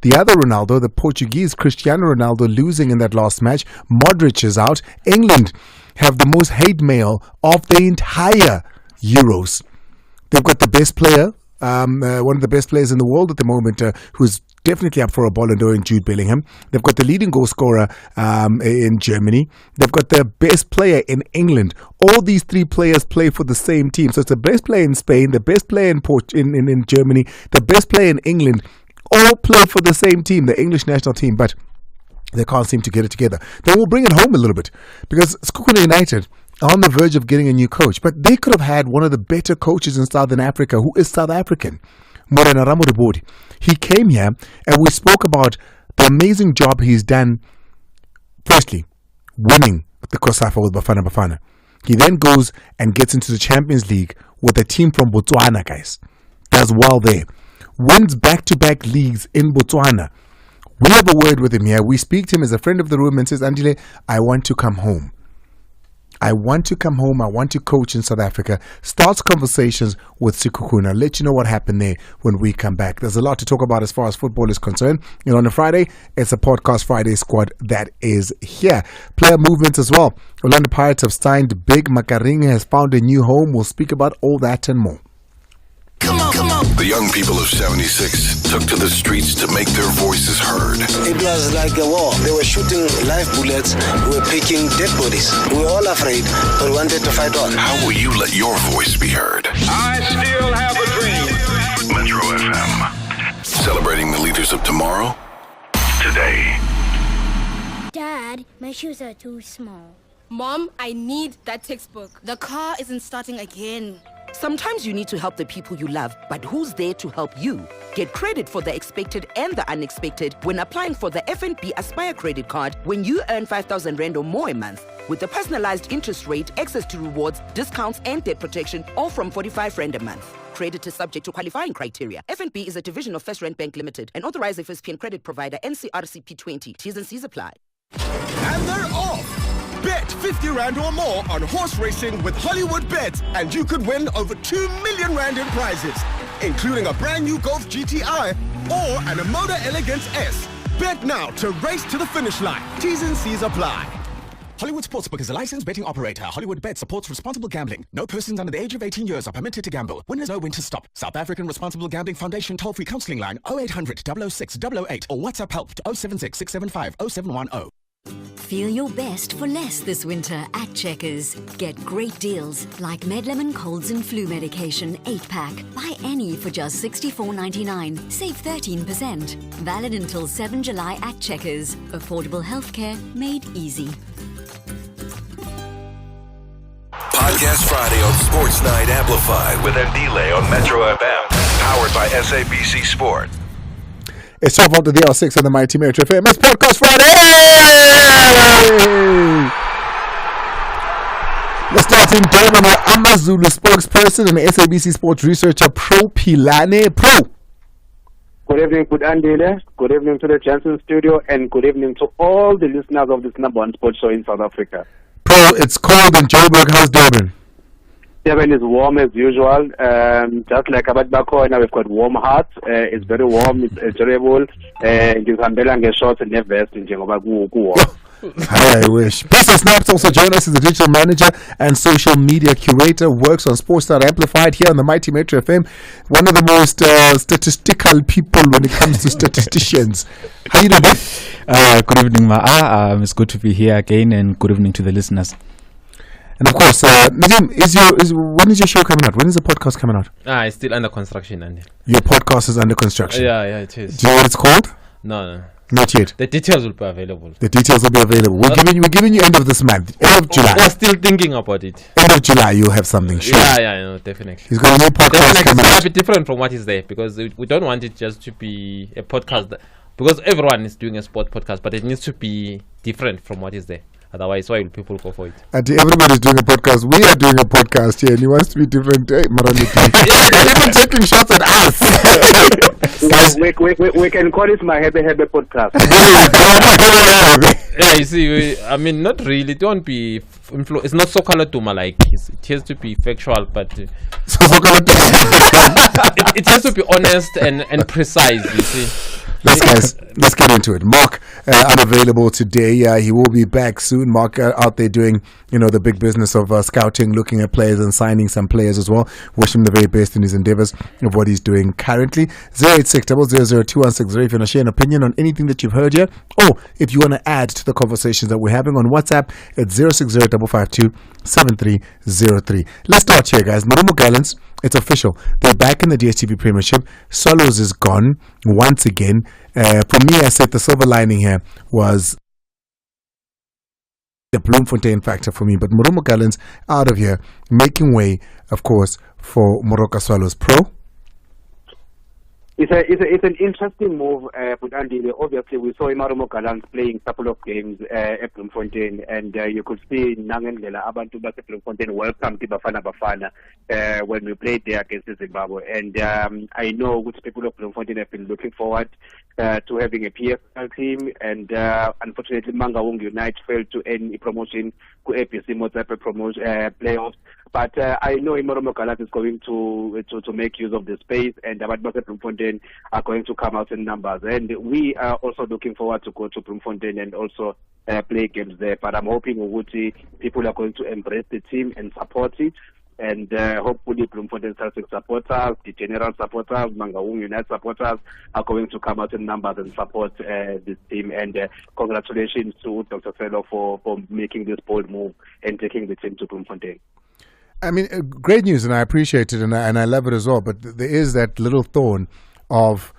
The other Ronaldo, the Portuguese Cristiano Ronaldo, losing in that last match. Modric is out. England have the most hate mail of the entire Euros. They've got the best player, one of the best players in the world at the moment, who's definitely up for a Ballon d'Or in Jude Bellingham. They've got the leading goal scorer in Germany. They've got the best player in England. All these three players play for the same team. So it's the best player in Spain, the best player in Germany, the best player in England. All play for the same team, the English national team, but they can't seem to get it together. Then we'll bring it home a little bit, because Sekhukhune United are on the verge of getting a new coach, but they could have had one of the better coaches in Southern Africa, who is South African, Morena Ramoribodi. He came here and we spoke about the amazing job he's done, firstly, winning the Kosafa with Bafana Bafana. He then goes and gets into the Champions League with a team from Botswana, guys. Does well there. Wins back-to-back leagues in Botswana. We have a word with him here. We speak to him as a friend of the room and says, Andile, I want to come home. I want to come home. I want to coach in South Africa. Starts conversations with Sekhukhune. I'll let you know what happened there when we come back. There's a lot to talk about as far as football is concerned. And on a Friday, it's a Podcast Friday squad that is here. Player movements as well. Orlando Pirates have signed big. Makaringa has found a new home. We'll speak about all that and more. Come on. The young people of 76 took to the streets to make their voices heard. It was like a war. They were shooting live bullets. We were picking dead bodies. We were all afraid, but we wanted to fight on. How will you let your voice be heard? I still have a dream. Metro FM. Celebrating the leaders of tomorrow, today. Dad, my shoes are too small. Mom, I need that textbook. The car isn't starting again. Sometimes you need to help the people you love, but who's there to help you? Get credit for the expected and the unexpected when applying for the FNB Aspire credit card when you earn 5,000 Rand or more a month. With the personalized interest rate, access to rewards, discounts, and debt protection, all from 45 Rand a month. Credit is subject to qualifying criteria. FNB is a division of First Rand Bank Limited, an authorized FSP and credit provider, NCRCP 20. T's and C's apply. And they're off! Bet 50 Rand or more on horse racing with Hollywood Bets, and you could win over 2 million Rand in prizes, including a brand new Golf GTI or an Amoda Elegance S. Bet now to race to the finish line. T's and C's apply. Hollywood Sportsbook is a licensed betting operator. Hollywood Bet supports responsible gambling. No persons under the age of 18 years are permitted to gamble. Winners know when to stop. South African Responsible Gambling Foundation toll-free counseling line 0800 006 008 or WhatsApp help to 076 675 0710. Feel your best for less this winter at Checkers. Get great deals like Medlemon colds and flu medication 8-pack. Buy any for just $64.99. Save 13%. Valid until 7 July at Checkers. Affordable healthcare made easy. Podcast Friday on Sports Night Amplified with Andile on Metro FM. Powered by SABC Sport. It's 12 after the hour 6 on the Mighty Metro FM. It's Podcast Friday! Let's start in Durban with Amazulu spokesperson and SABC Sports researcher Pro Pilane. Pro! Good evening, good Andile. Good evening to the Jansen studio, and good evening to all the listeners of this number one sports show in South Africa. Pro, it's cold in Joburg. How's Durban? Durban is warm as usual. Just like about back home, now we've got warm hearts. It's very warm. It's enjoyable. Ngizihambela ngeshorts and nevest njengoba kuwarm. I wish. Pastor Snaps also join us as the digital manager and social media curator. Works on Sports Star Amplified here on the Mighty Metro FM. One of the most statistical people when it comes to statisticians. How you doing? Good evening, Ma. It's good to be here again, and good evening to the listeners. And of course, Nadim, when is your show coming out? When is the podcast coming out? It's still under construction, Andy. Your podcast is under construction? Yeah, it is. Do you know what it's called? No. Not yet. The details will be available. The details will be available. We're giving you end of this month, end of July. We're still thinking about it. End of July, you'll have something. Sure. Yeah, definitely. He's got a new podcast coming out. It's a bit different from what is there, because we don't want it just to be a podcast because everyone is doing a sport podcast, but it needs to be different from what is there. Otherwise, why will people go for it? Everybody's doing a podcast. We are doing a podcast here, and he wants to be different. Hey, people taking shots at us. we can call it my Happy podcast. Yeah, you see, not really. Don't be it's not so Kalatuma like. It has to be factual, but it has to be honest and precise. You see. Let's get into it. Mark, unavailable today. He will be back soon. Mark out there doing, the big business of scouting, looking at players and signing some players as well. Wish him the very best in his endeavors of what he's doing currently. 086-000-2160 if you want to share an opinion on anything that you've heard here, or if you want to add to the conversations that we're having on WhatsApp at 060-552-7303. Let's start here, guys. Marumo Gallants, it's official. They're back in the DStv Premiership. Swallows is gone once again. For me, I said the silver lining here was the Bloemfontein factor for me. But Marumo Gallants out of here, making way, of course, for Moroka Swallows. Pro? It's an interesting move, but Andy, obviously we saw Marumo Gallants playing a couple of games at Bloemfontein, and you could see Nangendlela abantu base Bloemfontein welcome to Bafana when we played there against Zimbabwe. And I know which people of Bloemfontein have been looking forward to having a PSL team, and unfortunately Mangaung United failed to earn a promotion to APC Motsepe playoffs. But I know Marumo Gallants is going to make use of the space, and Abad Bloemfontein are going to come out in numbers. And we are also looking forward to go to Bloemfontein and also play games there. But I'm hoping Uguti people are going to embrace the team and support it. And hopefully Bloemfontein Celtic supporters, the general supporters, Mangaung United supporters are going to come out in numbers and support this team. And congratulations to Dr. Fellow for making this bold move and taking the team to Bloemfontein. I mean, great news, and I appreciate it, and I love it as well. But there is that little thorn of,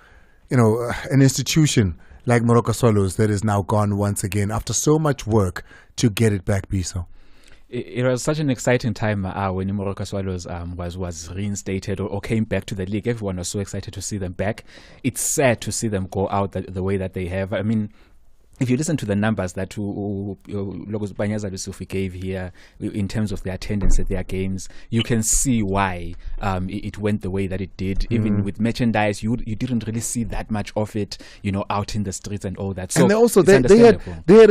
an institution like Moroka Swallows that is now gone once again after so much work to get it back, Biso. It was such an exciting time when Moroka Swallows was reinstated or came back to the league. Everyone was so excited to see them back. It's sad to see them go out the way that they have. I mean, if you listen to the numbers that Logos Banyaza Lusufi gave here in terms of the attendance at their games, you can see why it went the way that it did. Even with merchandise, you didn't really see that much of it, out in the streets and all that. So and they had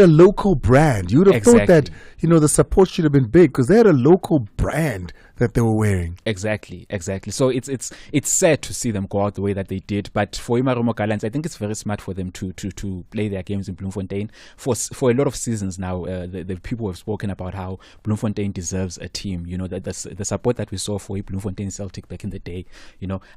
a local brand. You would have thought that the support should have been big because they had a local brand that they were wearing. Exactly. So it's sad to see them go out the way that they did. But for Marumo Gallants, I think it's very smart for them to play their games in Bloemfontein. For a lot of seasons now, the people have spoken about how Bloemfontein deserves a team. The support that we saw for Bloemfontein Celtic back in the day.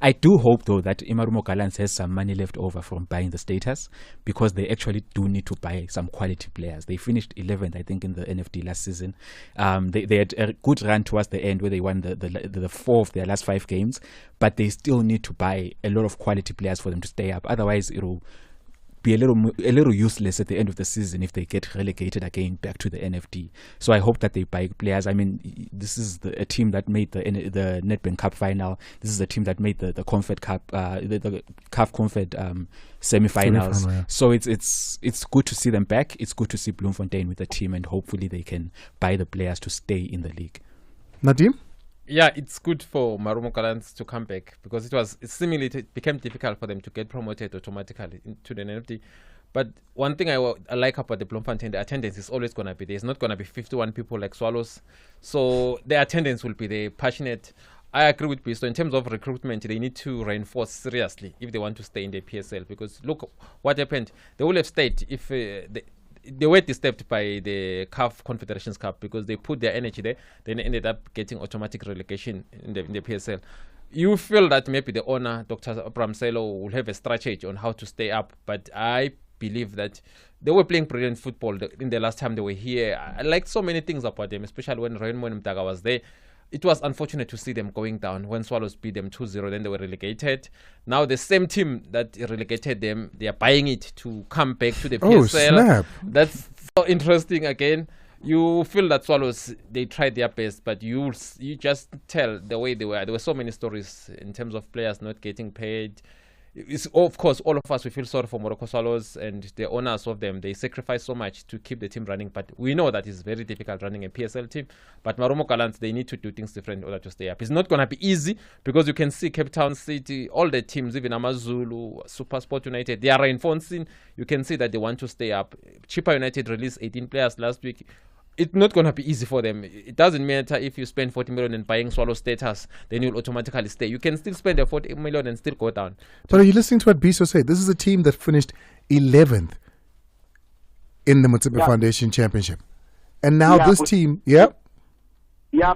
I do hope though that Marumo Gallants has some money left over from buying the status, because they actually do need to buy some quality players. They finished 11th, I think, in the NFD last season. They had a good run towards the end where they won the 4 of their last 5 games, but they still need to buy a lot of quality players for them to stay up. Otherwise, it'll be a little useless at the end of the season if they get relegated again back to the NFD. So I hope that they buy players. I mean, this is a team that made the Nedbank Cup final. This is a team that made the Comfort Cup, the CAF Comfort semi-finals. Yeah. So it's good to see them back. It's good to see Bloemfontein with the team, and hopefully they can buy the players to stay in the league. Nadim? Yeah, it's good for Marumo Gallants to come back, because it became difficult for them to get promoted automatically into the NFD. But one thing I like about the Bloemfontein, the attendance is always going to be there. It's not going to be 51 people like Swallows. So the attendance will be there, passionate. I agree with Bisto. In terms of recruitment, they need to reinforce seriously if they want to stay in the PSL. Because look what happened. They would have stayed if they were disturbed by the CAF Confederations Cup, because they put their energy there. Then ended up getting automatic relegation in the PSL. You feel that maybe the owner, Dr. Bramselo, will have a strategy on how to stay up. But I believe that they were playing brilliant football in the last time they were here. I liked so many things about them, especially when Raymond Mdaga was there. It was unfortunate to see them going down. When Swallows beat them 2-0, then they were relegated. Now the same team that relegated them, they are buying it to come back to the PSL. Oh, snap. That's so interesting again. You feel that Swallows, they tried their best, but you just tell the way they were. There were so many stories in terms of players not getting paid. It's, of course, all of us, we feel sorry for Moroka Swallows and the owners of them. They sacrifice so much to keep the team running, but we know that it's very difficult running a PSL team. But Marumo Gallants, they need to do things different in order to stay up. It's not going to be easy, because you can see Cape Town City, all the teams, even Amazulu, Supersport United, they are reinforcing. You can see that they want to stay up. Chippa United released 18 players last week. it's not going to be easy for them. It doesn't matter if you spend 40 million in buying Swallow status, then you'll automatically stay. You can still spend the 40 million and still go down. But are you listening to what Biso said? This is a team that finished 11th in the Motsepe Foundation Championship. And now this team, Yeah,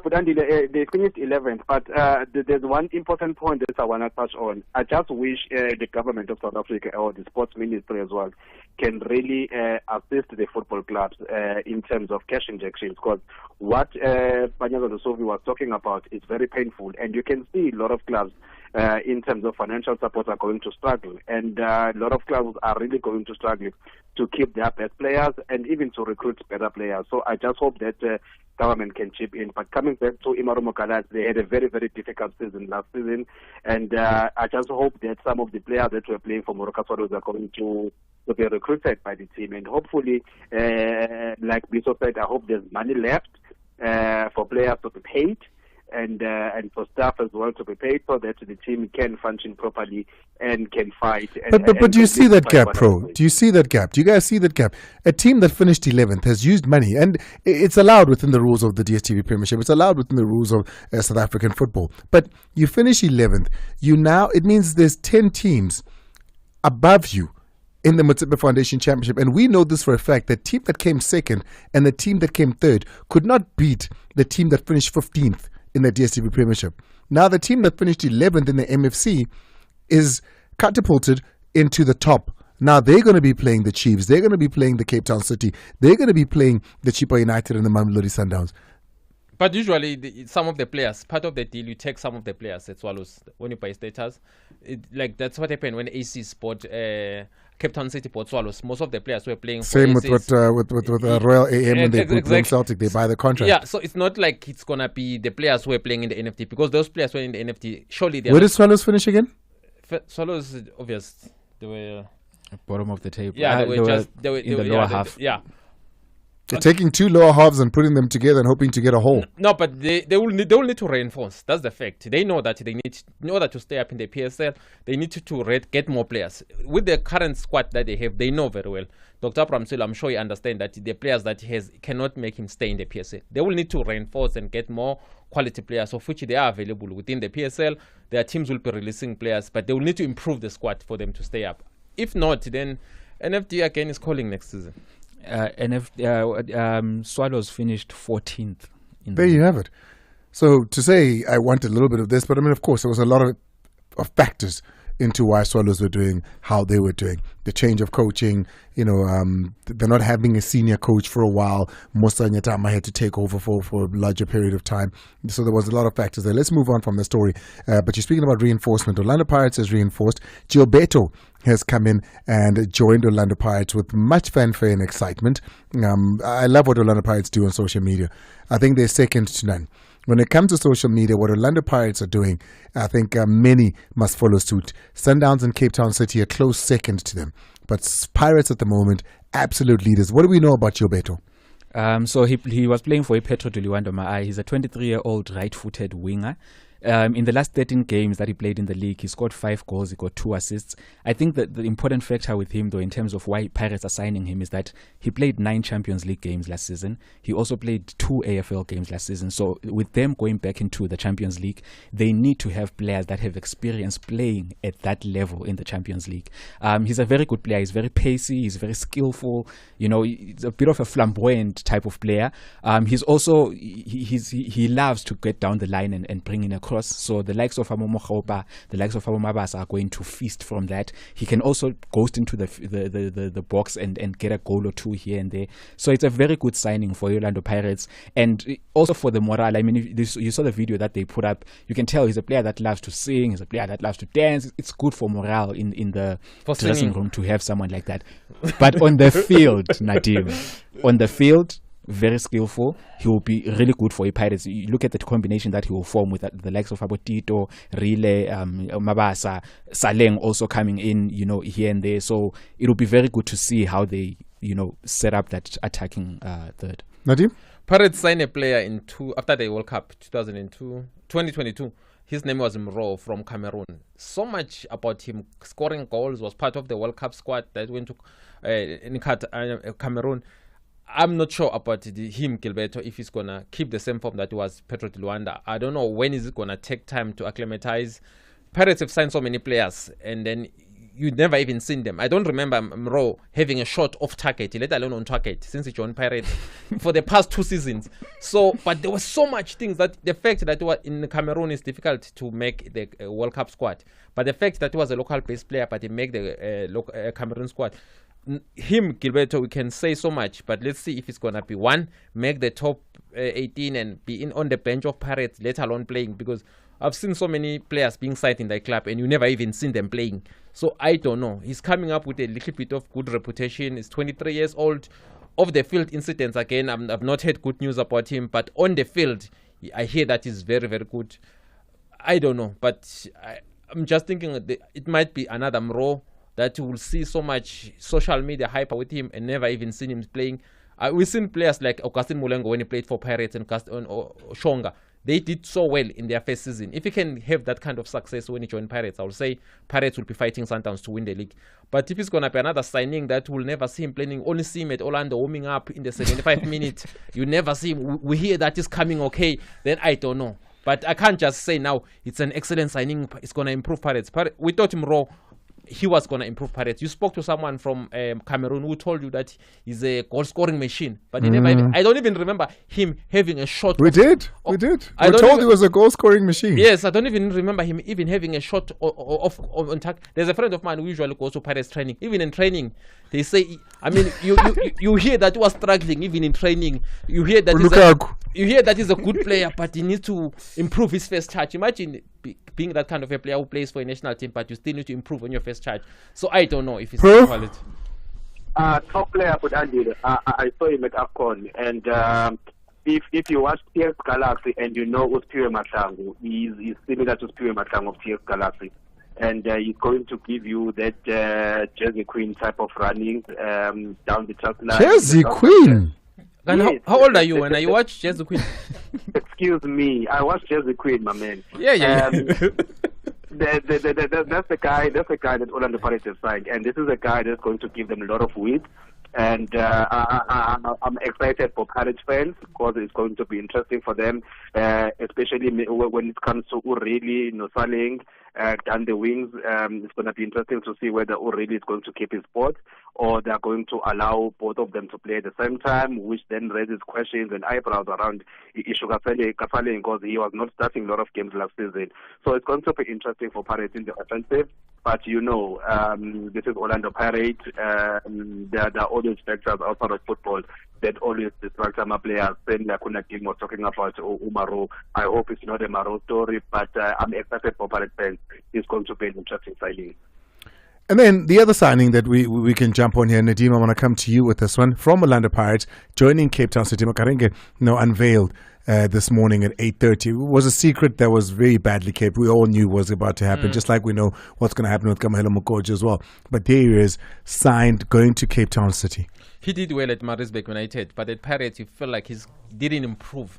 but Andy, they finished 11th. But there's one important point that I want to touch on. I just wish the government of South Africa or the sports ministry as well can really assist the football clubs in terms of cash injections. Because what Panyaza Sovi was talking about is very painful. And you can see a lot of clubs in terms of financial support are going to struggle. And a lot of clubs are really going to struggle to keep their best players and even to recruit better players. So I just hope that government can chip in. But coming back to Imarumo Gallants, they had a very, very difficult season last season. And I just hope that some of the players that were playing for Moroka Swallows are going to be recruited by the team. And hopefully, like Biso said, I hope there's money left for players to be paid. And for staff as well to be paid so that the team can function properly and can fight. But do you see that gap, Pro? Do you see that gap? Do you guys see that gap? A team that finished 11th has used money, and it's allowed within the rules of the DStv Premiership. It's allowed within the rules of South African football. But you finish 11th. It means there's 10 teams above you in the Motsepe Foundation Championship. And we know this for a fact. The team that came second and the team that came third could not beat the team that finished 15th in the DStv Premiership. Now the team that finished 11th in the MFC is catapulted into the top. Now they're going to be playing the Chiefs. They're going to be playing the Cape Town City. They're going to be playing the Chippa United and the Mamelodi Sundowns. But usually, some of the players, part of the deal, you take some of the players at Swallows when you buy status. That's what happened when AC bought Cape Town City bought Swallows. Most of the players were playing. Same with Royal AM when they put Bloom Celtic, they buy the contract. Yeah, so it's not like it's gonna be the players who are playing in the NFT, because those players were in the NFT. Surely they. Where did Swallows finish again? Swallows, obvious. They were bottom of the table. Yeah, they were in the lower half. Yeah. They're taking two lower halves and putting them together and hoping to get a whole. No, but they will need to reinforce. That's the fact. They know that they need, in order to stay up in the PSL, they need to get more players. With the current squad that they have, they know very well. Dr. Pramsil, I'm sure you understand that the players that he has cannot make him stay in the PSL. They will need to reinforce and get more quality players, of which they are available within the PSL. Their teams will be releasing players, but they will need to improve the squad for them to stay up. If not, then NFD again is calling next season. Swallows finished 14th. There you have it. So to say I want a little bit of this, but I mean, of course, there was a lot of factors into why Swallows were doing how they were doing. The change of coaching, they're not having a senior coach for a while. Musa Nyatama had to take over for a larger period of time. So there was a lot of factors there. Let's move on from the story. But you're speaking about reinforcement. Orlando Pirates has reinforced. Gilberto has come in and joined Orlando Pirates with much fanfare and excitement. I love what Orlando Pirates do on social media. I think they're second to none. When it comes to social media, what Orlando Pirates are doing, I think many must follow suit. Sundowns and Cape Town City are close second to them. But Pirates at the moment, absolute leaders. What do we know about Gilberto? So he was playing for Petro de Luando Maai. He's a 23-year-old right-footed winger. In the last 13 games that he played in the league, he scored 5 goals, he got 2 assists. I think that the important factor with him, though, in terms of why Pirates are signing him, is that he played 9 Champions League games last season. He also played 2 AFL games last season. So with them going back into the Champions League, they need to have players that have experience playing at that level in the Champions League. He's a very good player. He's very pacey. He's very skillful. He's a bit of a flamboyant type of player. He's also, he loves to get down the line and bring in a cross. So the likes of Amomo Khopa, the likes of Abo Mabasa are going to feast from that. He can also ghost into the box and get a goal or 2 here and there. So it's a very good signing for Orlando Pirates, and also for the morale. I mean, you saw the video that they put up. You can tell he's a player that loves to sing. He's a player that loves to dance. It's good for morale in the dressing room to have someone like that. But on the field, Nadim, on the field, very skillful. He will be really good for Pirates. You look at the combination that he will form with the likes of Abotito, Rile, Mabasa, Saleng also coming in, here and there. So it will be very good to see how they, set up that attacking third. Nadim? Pirates signed a player after the World Cup 2022. His name was Mro from Cameroon. So much about him scoring goals, was part of the World Cup squad that went to Cameroon. I'm not sure about him, Gilberto, if he's gonna keep the same form that was Petro de Luanda. I don't know when is it gonna take time to acclimatize. Pirates have signed so many players, and then you'd never even seen them. I don't remember Mro having a shot off target, let alone on target, since he joined Pirates for the past 2 seasons. So, but there was so much things that the fact that in Cameroon is difficult to make the World Cup squad, but the fact that he was a local based player, but he made the Cameroon squad. Him, Gilberto, we can say so much, but let's see if it's gonna be one, make the top 18 and be in on the bench of Pirates, let alone playing, because I've seen so many players being signed in the club and you never even seen them playing. So I don't know. He's coming up with a little bit of good reputation. He's 23 years old. Off the field incidents, again, I've not heard good news about him, but on the field, I hear that he's very, very good. I don't know, but I'm just thinking it might be another Mro that you will see so much social media hype with him and never even seen him playing. We've seen players like Augustine Mulengo when he played for Pirates and Shonga. They did so well in their first season. If he can have that kind of success when he joined Pirates, I will say Pirates will be fighting Sundowns to win the league. But if it's going to be another signing that we'll never see him playing, only see him at Orlando warming up in the 75 minutes, you never see him. We hear that he's coming okay, then I don't know. But I can't just say now it's an excellent signing, it's going to improve Pirates. We thought him raw. He was going to improve Pirates. You spoke to someone from Cameroon who told you that he's a goal-scoring machine. But he never even, I don't even remember him having a shot. We did. We told he was a goal-scoring machine. Yes, I don't even remember him even having a shot on target. There's a friend of mine who usually goes to Pirates training. Even in training, they say, I mean, you hear that he was struggling even in training. You hear that he's a good player, but he needs to improve his first touch. Imagine being that kind of a player who plays for a national team, but you still need to improve on your first charge. So I don't know if it's quality. Top player for Andy. I saw him at AFCON, and if you watch TS Galaxy and you know Uspiwe Mahlangu, he's similar to Uspiwe Mahlangu of TS Galaxy, and he's going to give you that Jersey Queen type of running down the track line. Jersey Queen. Yes. How old are you when you watch Jersey Queen? Excuse me, I watch Jersey Queen, my man. Yeah. That's the guy that Orlando Pirates have signed, and this is a guy that's going to give them a lot of wins. And I'm excited for Pirates fans because it's going to be interesting for them, especially when it comes to Ureli, Nosaling, down the wings. It's going to be interesting to see whether Ureli is going to keep his spot or they're going to allow both of them to play at the same time, which then raises questions and eyebrows around Ishukasele because he was not starting a lot of games last season. So it's going to be interesting for Pirates in the offensive. But this is Orlando Pirates. There are always factors outside of football that always distract some players. Then like when Kim was talking about Umaro, I hope it's not a Maro story, but I'm excited for Pirates fans. It's going to be an interesting signing. And then the other signing that we can jump on here, Nadim, I want to come to you with this one. From Orlando Pirates, joining Cape Town City, Makarenge, unveiled this morning at 8:30. It was a secret that was very badly kept. We all knew was about to happen, just like we know what's going to happen with Kamahela Mukoji as well. But there he is, signed, going to Cape Town City. He did well at Maritzburg United, but at Pirates, you feel like he didn't improve.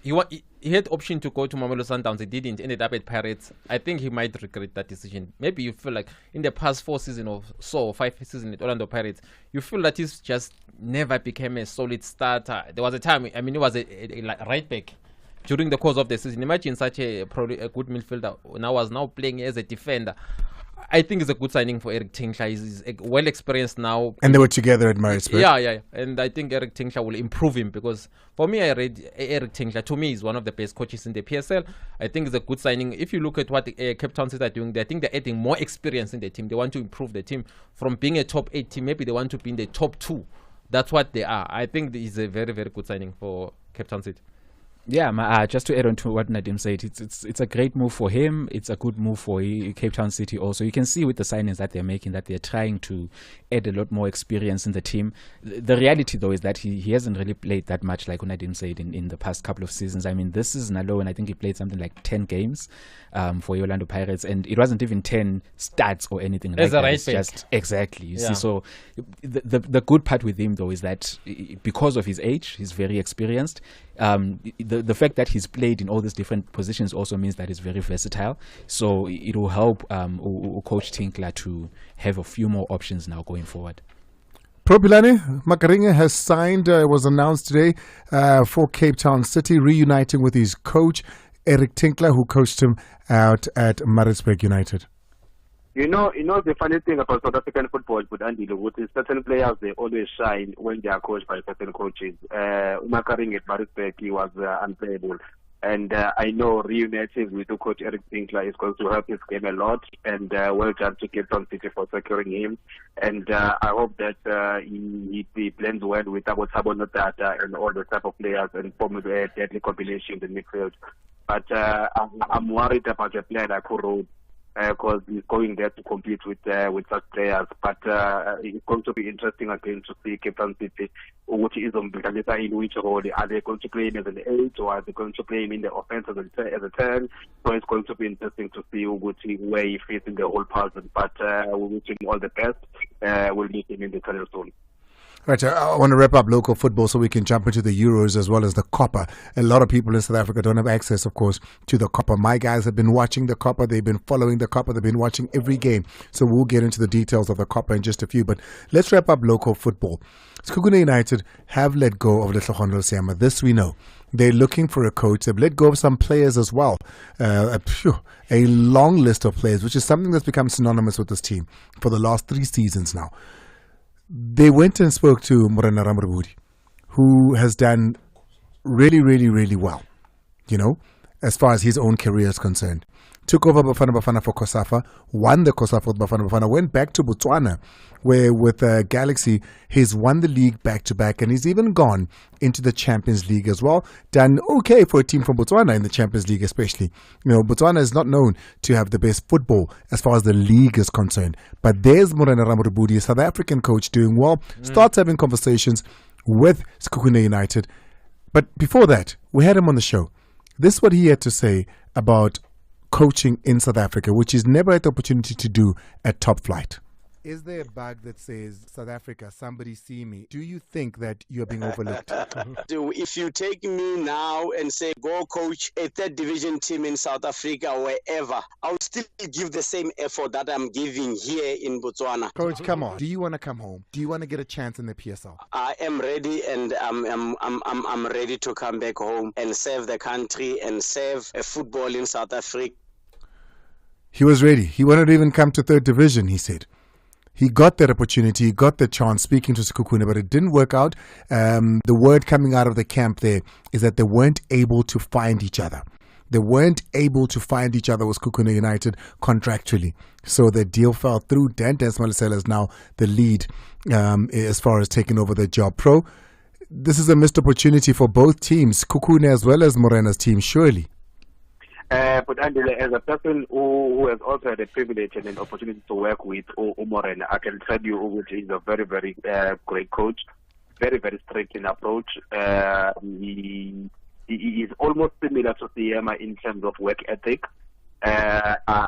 He had option to go to Mamelodi Sundowns. He didn't. Ended up at Pirates. I think he might regret that decision. Maybe you feel like in the past 4 seasons or so, or 5 seasons at Orlando Pirates, you feel that he's just never became a solid starter. There was a time, he was a right back during the course of the season. Imagine such a good midfielder now playing as a defender. I think it's a good signing for Eric Tinkler. He's well experienced now. And they were together at Maritzburg. Yeah. And I think Eric Tinkler will improve him because for me, I read Eric Tinkler, to me, is one of the best coaches in the PSL. I think it's a good signing. If you look at what Cape Town City are doing, I think they're adding more experience in the team. They want to improve the team from being a top 8 team. Maybe they want to be in the top 2. That's what they are. I think it's a very, very good signing for Cape Town City. Yeah, just to add on to what Nadim said, it's a great move for him. It's a good move for Cape Town City also. You can see with the signings that they're making that they're trying to add a lot more experience in the team. The reality, though, is that he hasn't really played that much, like Nadim said, in the past couple of seasons. I mean, this season alone, I think he played something like 10 games for Orlando Pirates, and it wasn't even 10 starts or anything like that. It's just exactly. You see, so the good part with him, though, is that because of his age, he's very experienced. The fact that he's played in all these different positions also means that he's very versatile. So it will help Coach Tinkler to have a few more options now going forward. Propilane Makaringa has signed, it was announced today, for Cape Town City, reuniting with his coach, Eric Tinkler, who coached him out at Maritzburg United. You know the funny thing about South African football, with Andy Wood, is certain players, they always shine when they are coached by certain coaches. Makaringa at Maritzburg, he was unplayable. And I know reuniting with the coach Eric Tinkler is going to help his game a lot. And well done to Cape Town City for securing him. And I hope that he blends well with Thabo Notata and all the type of players and form a deadly combination in the midfield. But I'm worried about a player like Kuro, because he's going there to compete with such players. But it's going to be interesting again to see Cape Town City, which is in which role. Are they going to play him as an 8, or are they going to play him in the offense as a 10? So it's going to be interesting to see where he fits in the whole puzzle. But we wish him all the best. We'll meet him in the tunnel soon. Right, I want to wrap up local football so we can jump into the Euros as well as the Copper. A lot of people in South Africa don't have access, of course, to the Copper. My guys have been watching the Copper. They've been following the Copper. They've been watching every game. So we'll get into the details of the Copper in just a few. But let's wrap up local football. Sekhukhune United have let go of Letlogondo Siama. This we know. They're looking for a coach. They've let go of some players as well. A long list of players, which is something that's become synonymous with this team for the last 3 seasons now. They went and spoke to Morena Ramrabudi, who has done really, really, really well, as far as his own career is concerned. Took over Bafana Bafana for Kosafa, won the Kosafa with Bafana Bafana, went back to Botswana, where with Galaxy, he's won the league back-to-back, and he's even gone into the Champions League as well. Done okay for a team from Botswana in the Champions League especially. Botswana is not known to have the best football as far as the league is concerned. But there's Morena Ramrabudi, a South African coach, doing well, starts having conversations with Sekhukhune United. But before that, we had him on the show. This is what he had to say about coaching in South Africa, which he's never had the opportunity to do at top flight. Is there a bug that says, South Africa, somebody see me? Do you think that you're being overlooked? If you take me now and say, go coach a 3rd division team in South Africa, wherever, I would still give the same effort that I'm giving here in Botswana. Coach, come on. Do you want to come home? Do you want to get a chance in the PSL? I am ready, and I'm ready to come back home and serve the country and serve football in South Africa. He was ready. He wanted to even come to 3rd division, he said. He got that opportunity, he got the chance speaking to Sekhukhune, but it didn't work out. The word coming out of the camp there is that they weren't able to find each other. They weren't able to find each other with Sekhukhune United contractually. So the deal fell through. Dan Malisela is now the lead as far as taking over the job. Pro, this is a missed opportunity for both teams, Sekhukhune as well as Morena's team, surely. But Andile, as a person who has also had a privilege and an opportunity to work with Morena, I can tell you which is a very, very great coach, very, very strict in approach. He is almost similar to Siema in terms of work ethic. I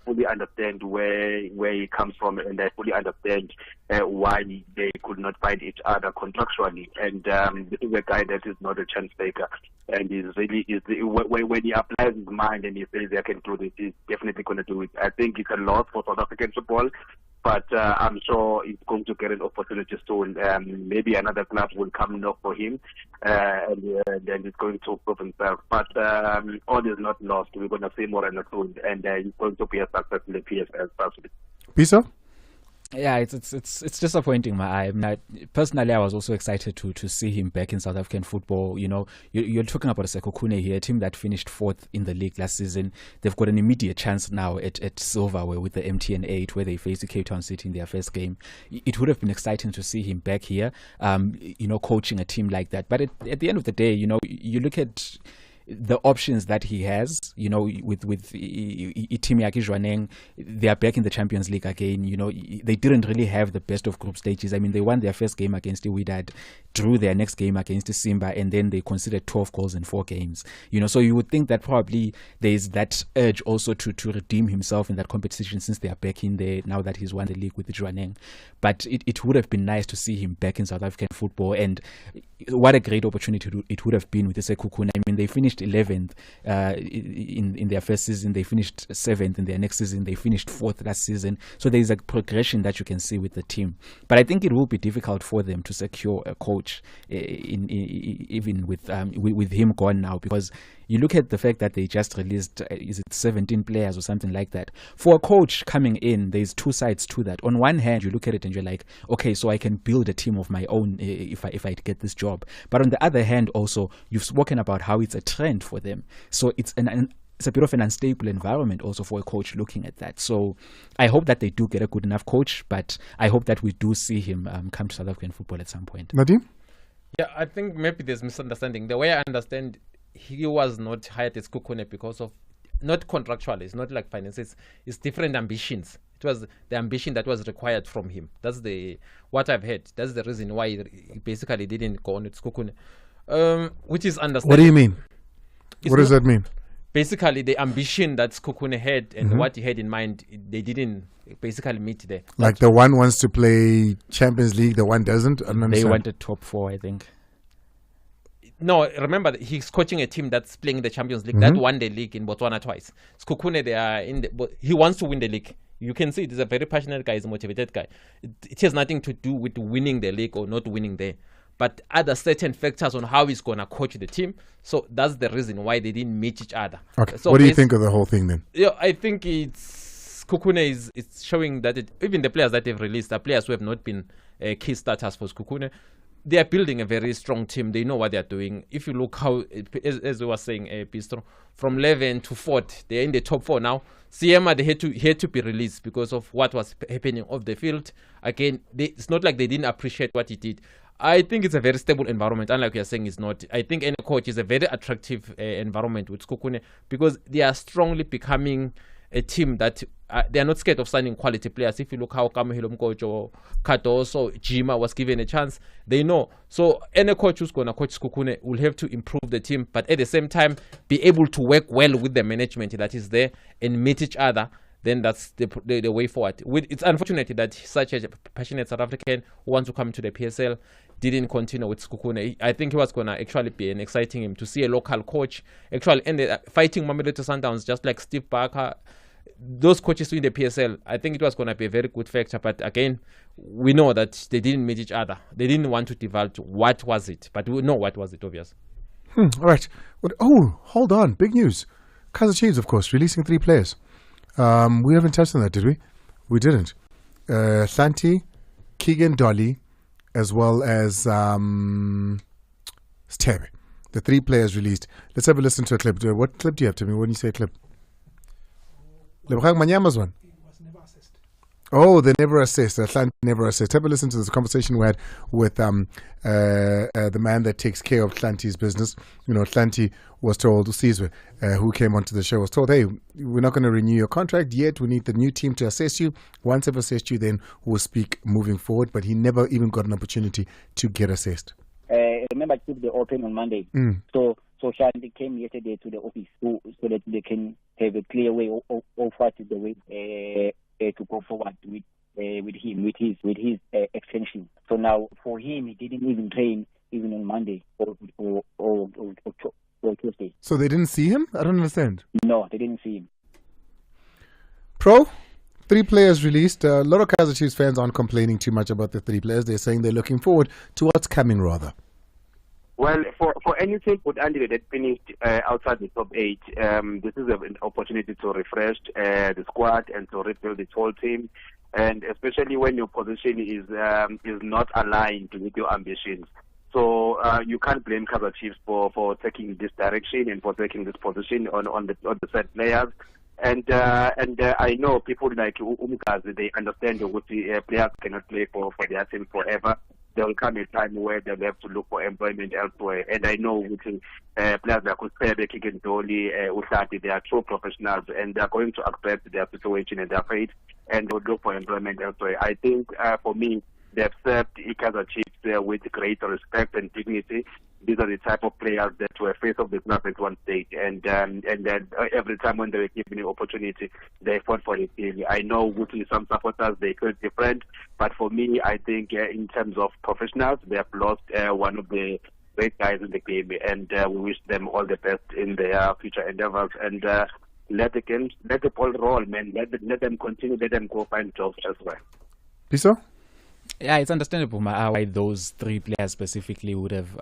fully understand where he comes from, and I fully understand why they could not find each other contractually. And this is a guy that is not a chance taker, and when he applies his mind and he says I can do this, he's definitely going to do it. I think it's a loss for South African football, but I'm sure he's going to get an opportunity soon. Maybe another club will come knock for him, and then he's going to prove himself. But all is not lost. We're going to see more and soon, and he's going to be a success in the PSL. Pisa? Yeah, it's disappointing. Personally, I was also excited to see him back in South African football. You're talking about Sekhukhune here, a team that finished 4th in the league last season. They've got an immediate chance now at silverware with the MTN 8, where they faced the Cape Town City in their first game. It would have been exciting to see him back here, coaching a team like that. But at the end of the day, you look at the options that he has, with Itimi Jwaneng, they are back in the Champions League again. They didn't really have the best of group stages. I mean, they won their first game against Wydad, drew their next game against Simba, and then they conceded 12 goals in 4 games. So you would think that probably there is that urge also to redeem himself in that competition, since they are back in there now that he's won the league with Jwaneng. But it would have been nice to see him back in South African football, and what a great opportunity it would have been with Sekhukhune. I mean, they finished finished 11th in their first season. They finished 7th in their next season. They finished 4th last season. So there is a progression that you can see with the team. But I think it will be difficult for them to secure a coach even with him gone now, because you look at the fact that they just released, is it 17 players or something like that? For a coach coming in, there's two sides to that. On one hand, you look at it and you're like, okay, so I can build a team of my own if I get this job. But on the other hand, also, you've spoken about how it's a trend for them. So it's a bit of an unstable environment also for a coach looking at that. So I hope that they do get a good enough coach, but I hope that we do see him come to South African football at some point. Nadim? Yeah, I think maybe there's misunderstanding. The way I understand, he was not hired as Sekhukhune because of, not contractually, it's not like finances, it's different ambitions. It was the ambition that was required from him. That's what I've heard. That's the reason why he basically didn't go on with Sekhukhune, which is understandable. What do you mean? What does that mean? Basically, the ambition that Sekhukhune had and what he had in mind, they didn't basically meet there. Like the one wants to play Champions League, the one doesn't? They wanted top 4, I think. No, remember, he's coaching a team that's playing the Champions League. That won the league in Botswana twice. Sekhukhune, they are he wants to win the league. You can see he's a very passionate guy, he's a motivated guy. It has nothing to do with winning the league or not winning there, but other certain factors on how he's going to coach the team. So that's the reason why they didn't meet each other. Okay. So what do you think of the whole thing then? Yeah, I think Sekhukhune is showing that even the players that they've released are players who have not been key starters for Sekhukhune. They are building a very strong team. They know what they are doing. If you look how, as we were saying, Pistro, from 11 to 4th, they are in the top 4 now. Siema, they had to be released because of what was happening off the field. Again, it's not like they didn't appreciate what he did. I think it's a very stable environment, unlike you're saying it's not. I think any coach is a very attractive environment with Sekhukhune because they are strongly becoming a team that they are not scared of signing quality players. If you look how Kamohelo Mkojo, Katoso, Jima was given a chance, they know. So any coach who's going to coach Sekhukhune will have to improve the team, but at the same time be able to work well with the management that is there and meet each other. Then that's the way forward. It's unfortunate that such a passionate South African who wants to come to the PSL didn't continue with Sekhukhune. I think it was going to actually be an exciting him to see a local coach actually end fighting Mamelodi Sundowns just like Steve Barker. Those coaches in the PSL, I think it was going to be a very good factor. But again, we know that they didn't meet each other. They didn't want to divulge what was it, but we know what was it, obvious. All right. Hold on. Big news. Kaizer Chiefs, of course, releasing 3 players. We haven't touched on that, did we? We didn't. Hlanti, Keegan Dolly, as well as Stebe. The 3 players released. Let's have a listen to a clip. What clip do you have to me when you say clip? Lebhang Manyama's one. Oh, they never assist. Hlanti never assist. Have a listen to this conversation we had with the man that takes care of Hlanti's business. You know, Hlanti was told, Sizwe, who came onto the show, was told, hey, we're not going to renew your contract yet. We need the new team to assess you. Once they've assessed you, then we'll speak moving forward. But he never even got an opportunity to get assessed. Remember, they opened on Monday. So Hlanti came yesterday to the office so that they can have a clear way of what is the way to go forward with him, with his extension. So now for him, he didn't even train even on Monday or Tuesday. So they didn't see him? I don't understand. No, they didn't see him. Pro, 3 players released. A lot of Kaizer Chiefs fans aren't complaining too much about the 3 players. They're saying they're looking forward to what's coming rather. Well, for any team with Andy that finished outside the top 8, this is an opportunity to refresh the squad and to rebuild the whole team, and especially when your position is not aligned with your ambitions. So you can't blame Kaizer Chiefs for taking this direction and for taking this position on the set players. And I know people like Umkazi, they understand that players cannot play for their team forever. There will come a time where they'll have to look for employment elsewhere. And I know with players like Kusebe, Kikendoli, Usati, they are true professionals and they are going to accept their situation and their fate and will look for employment elsewhere. I think for me, they have served Kaizer Chiefs with great respect and dignity. These are the type of players that were face of the snap at one stage, and then every time when they were given an opportunity, they fought for it. I know with some supporters they feel different, but for me, I think in terms of professionals, they have lost one of the great guys in the game, and we wish them all the best in their future endeavors. And let the ball roll, man. Let them continue. Let them go find jobs elsewhere. Piso? Yeah, it's understandable why those three players specifically would have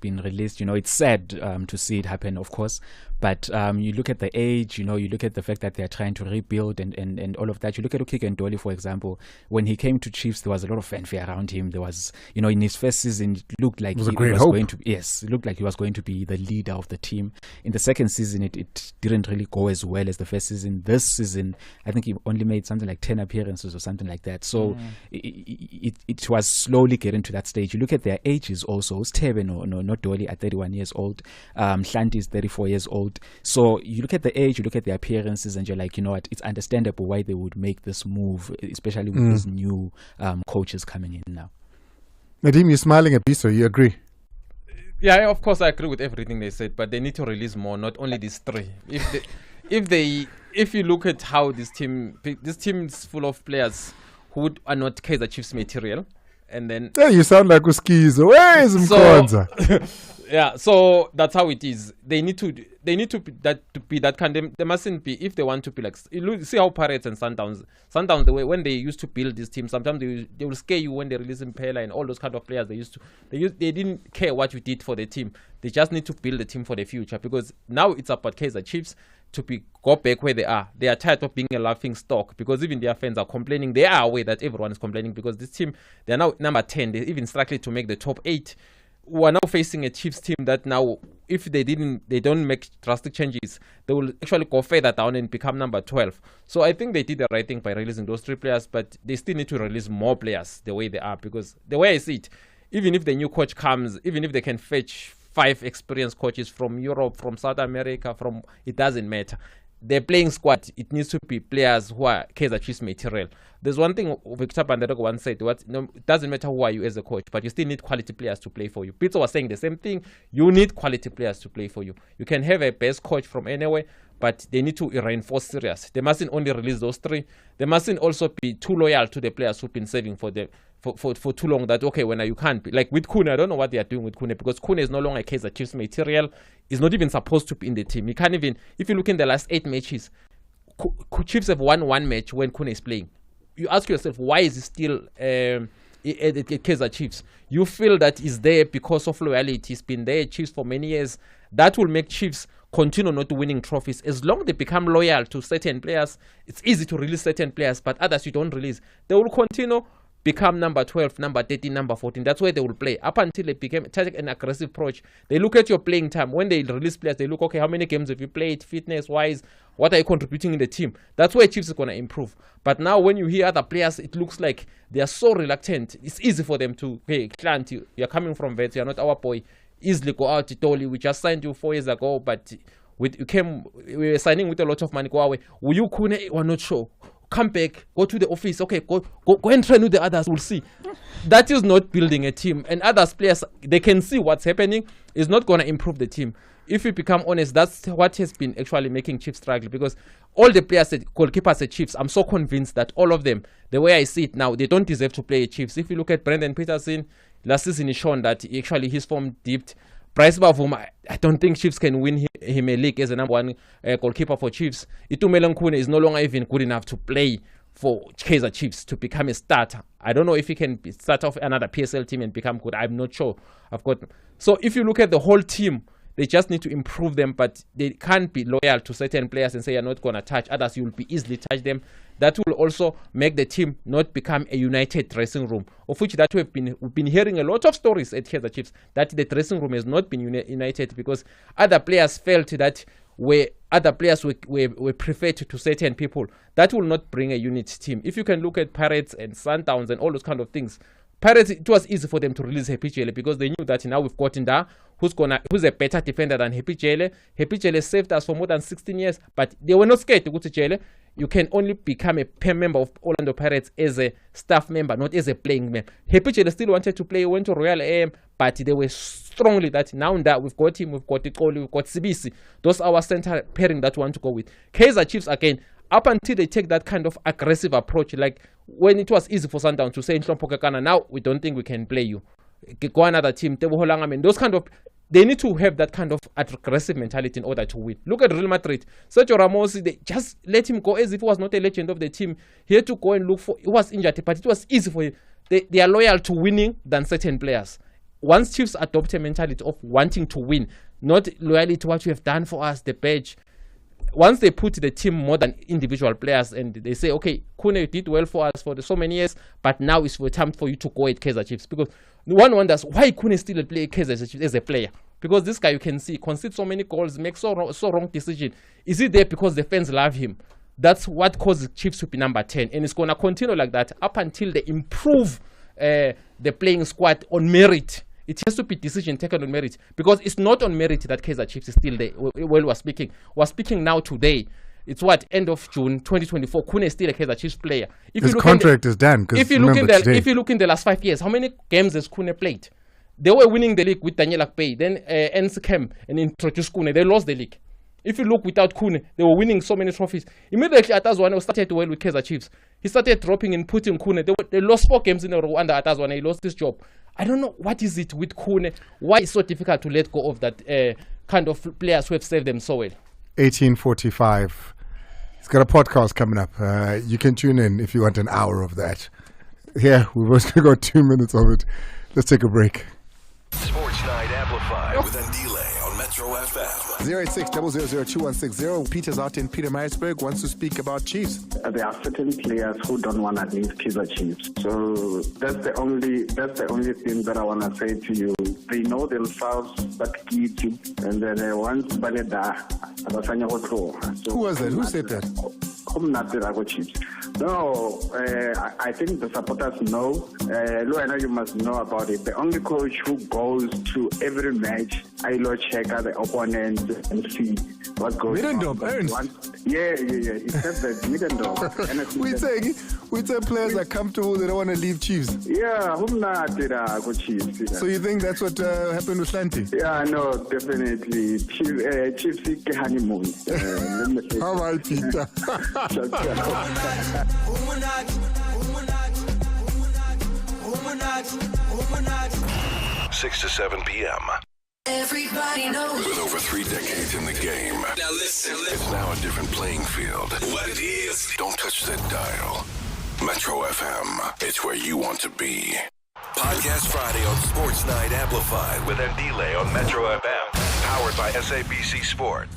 been released. It's sad to see it happen, of course. But you look at the age, you look at the fact that they're trying to rebuild and all of that. You look at Ukike and Dolly, for example. When he came to Chiefs, there was a lot of fanfare around him. There was, in his first season, it looked like he was going to it looked like he was going to be the leader of the team. In the second season, it didn't really go as well as the first season. This season, I think he only made something like 10 appearances or something like that. So it was slowly getting to that stage. You look at their ages also. Stebe, not Dolly, at 31 years old. Hlanti is 34 years old. So you look at the age, you look at the appearances, and you're like, what? It's understandable why they would make this move, especially with these new coaches coming in now. Nadim, you're smiling at Piso. You agree? Yeah, of course I agree with everything they said, but they need to release more, not only these three. If you look at how this team is full of players who are not Kaizer Chiefs material, and then you sound like Uskizo. Where is Mkonza? Yeah, so that's how it is. They need to be that kind. They mustn't be, if they want to be like. See how Pirates and Sundowns, the way when they used to build this team, sometimes they will scare you when they release Impela and all those kind of players. They didn't care what you did for the team. They just need to build the team for the future, because now it's about Kaizer Chiefs to go back where they are. They are tired of being a laughing stock, because even their fans are complaining. They are aware that everyone is complaining, because this team, they are now number 10. They even struggling to make the top 8. We are now facing a Chiefs team that now, if they don't make drastic changes, they will actually go further down and become number 12. So I think they did the right thing by releasing those 3 players, but they still need to release more players the way they are, because the way I see it, even if the new coach comes, even if they can fetch 5 experienced coaches from Europe, from South America, it doesn't matter. The playing squad, it needs to be players who are Kaizer Chiefs material. There's one thing Victor Panderego once said, it doesn't matter who are you as a coach, but you still need quality players to play for you. Peter was saying the same thing. You need quality players to play for you. You can have a best coach from anywhere, but they need to reinforce serious. They mustn't only release those 3. They mustn't also be too loyal to the players who've been saving for them for too long, that when you can't be. Like with Kune, I don't know what they are doing with Kune, because Kune is no longer a Kaizer Chiefs material. He's not even supposed to be in the team. He can't even, if you look in the last 8 matches, Chiefs have won 1 match when Kune is playing. You ask yourself, why is he still at Kaizer Chiefs? You feel that he's there because of loyalty. He's been there at Chiefs for many years. That will make Chiefs continue not winning trophies. As long as they become loyal to certain players, it's easy to release certain players, but others you don't release. They will continue become number 12, number 13, number 14. That's where they will play. Up until they take an aggressive approach. They look at your playing time. When they release players, they look, okay, how many games have you played, fitness-wise? What are you contributing in the team? That's where Chiefs is going to improve. But now when you hear other players, it looks like they are so reluctant. It's easy for them to, hey, client, you're coming from Vets, you're not our boy. Easily go out, Toli. We just signed you 4 years ago, but we were signing with a lot of money. Go away. Will you, Kune? We're not sure. Come back, go to the office, okay, go and train with the others, we'll see. That is not building a team. And others players, they can see what's happening. It's not going to improve the team. If we become honest, that's what has been actually making Chiefs struggle, because all the players, goalkeepers at Chiefs, I'm so convinced that all of them, the way I see it now, they don't deserve to play at Chiefs. If you look at Brendan Peterson, last season he's shown that actually his form dipped. Bryce Bavuma, I don't think Chiefs can win him a league as a number 1 goalkeeper for Chiefs. Itumeleng Khune is no longer even good enough to play for Kaizer Chiefs to become a starter. I don't know if he can start off another PSL team and become good. I'm not sure. So if you look at the whole team, they just need to improve them, but they can't be loyal to certain players and say you're not going to touch others. You will be easily touch them. That will also make the team not become a united dressing room, of which that we've been hearing a lot of stories at Kaizer Chiefs that the dressing room has not been united because other players felt that other players were preferred to certain people. That will not bring a unit team. If you can look at Pirates and Sundowns and all those kind of things, Pirates, it was easy for them to release Happy Jele because they knew that now we've got Nda, who's a better defender than Happy Jele. Happy Jele saved us for more than 16 years, but they were not scared to go to Jele. You can only become a member of Orlando Pirates as a staff member, not as a playing member. Happy Jele still wanted to play, went to Royal AM, but they were strongly that now that we've got him, we've got Ikoli, we've got SABC. Those are our center pairing that we want to go with. Kaizer Chiefs, again, up until they take that kind of aggressive approach, like when it was easy for Sundowns to say, now we don't think we can play you. go another team. Those kind of, they need to have that kind of aggressive mentality in order to win. Look at Real Madrid. Sergio Ramos, they just let him go as if he was not a legend of the team. He had to go and look for, he was injured, but it was easy for him. They are loyal to winning than certain players. Once Chiefs adopt a mentality of wanting to win, not loyalty to what you have done for us, the badge. Once they put the team more than individual players and they say, okay, Kune, you did well for us for so many years, but now it's time for you to go at Kaizer Chiefs. Because one wonders why Kune still play Kaizer Chiefs as a player. Because this guy, you can see, concedes so many goals, makes so wrong decision. Is he there because the fans love him? That's what causes Chiefs to be number 10. And it's going to continue like that up until they improve the playing squad on merit. It has to be decision taken on merit, because it's not on merit that Kaizer Chiefs is still there. Well, we're speaking now today. It's what, end of June 2024. Kune is still a Kaizer Chiefs player. His contract is done. If you look in the last 5 years, how many games has Kune played? They were winning the league with Daniel Akpay. Then Ernst came and introduced Kune. They lost the league. If you look without Kune, they were winning so many trophies. Immediately Atazwane started well with Kaizer Chiefs. He started dropping and putting Kune. They lost 4 games in a row under Atazwane. He lost his job. I don't know what is it with Kune. Why it's so difficult to let go of that kind of players who have served them so well. 1845. He's got a podcast coming up. You can tune in if you want an hour of that. Yeah, we've only got 2 minutes of it. Let's take a break. Sports Night Amplified with Ndile on Metro FM. 086-000-2160. Peter's out in Pietermaritzburg, wants to speak about Chiefs. There are certain players who don't want to leave Kaizer Chiefs. So that's the only thing that I want to say to you. They know themselves that key, and then once Baleda, who was that? Who said that? Chiefs. No, I think the supporters know. Luana, you must know about it. The only coach who goes to every match, I check out the opponent and see what goes on. Yeah. He said that we say players are comfortable, they don't want to leave Chiefs. Yeah, Chiefs. So you think that's what happened with Slanty? Yeah, no, definitely. Chiefs honeymoon. All right, Peter. 6 to 7 p.m. Everybody knows. With over 3 decades in the game. Now listen. It's now a different playing field. What it is. Don't touch that dial. Metro FM. It's where you want to be. Podcast Friday on Sports Night Amplified with Ndile on Metro FM. Powered by SABC Sport.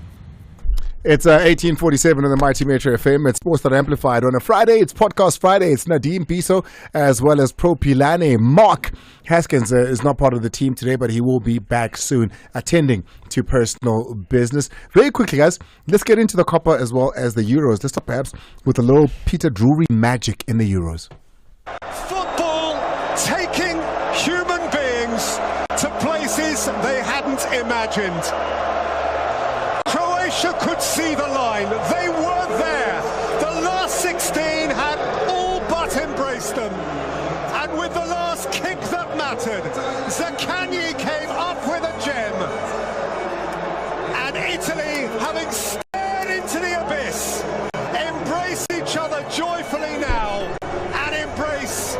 It's 1847 on the Mighty Metro FM. It's Sports Night Amplified on a Friday. It's Podcast Friday. It's Nadim Piso as well as Pro Pilane. Mark Haskins is not part of the team today, but he will be back soon, attending to personal business. Very quickly, guys, let's get into the Copper as well as the Euros. Let's start perhaps with a little Peter Drury magic in the Euros. Football taking human beings to places they hadn't imagined. Croatia could see the line. They were there. The last 16 had all but embraced them. And with the last kick that mattered, Zaccagni came up with a gem. And Italy, having stared into the abyss, embrace each other joyfully now and embrace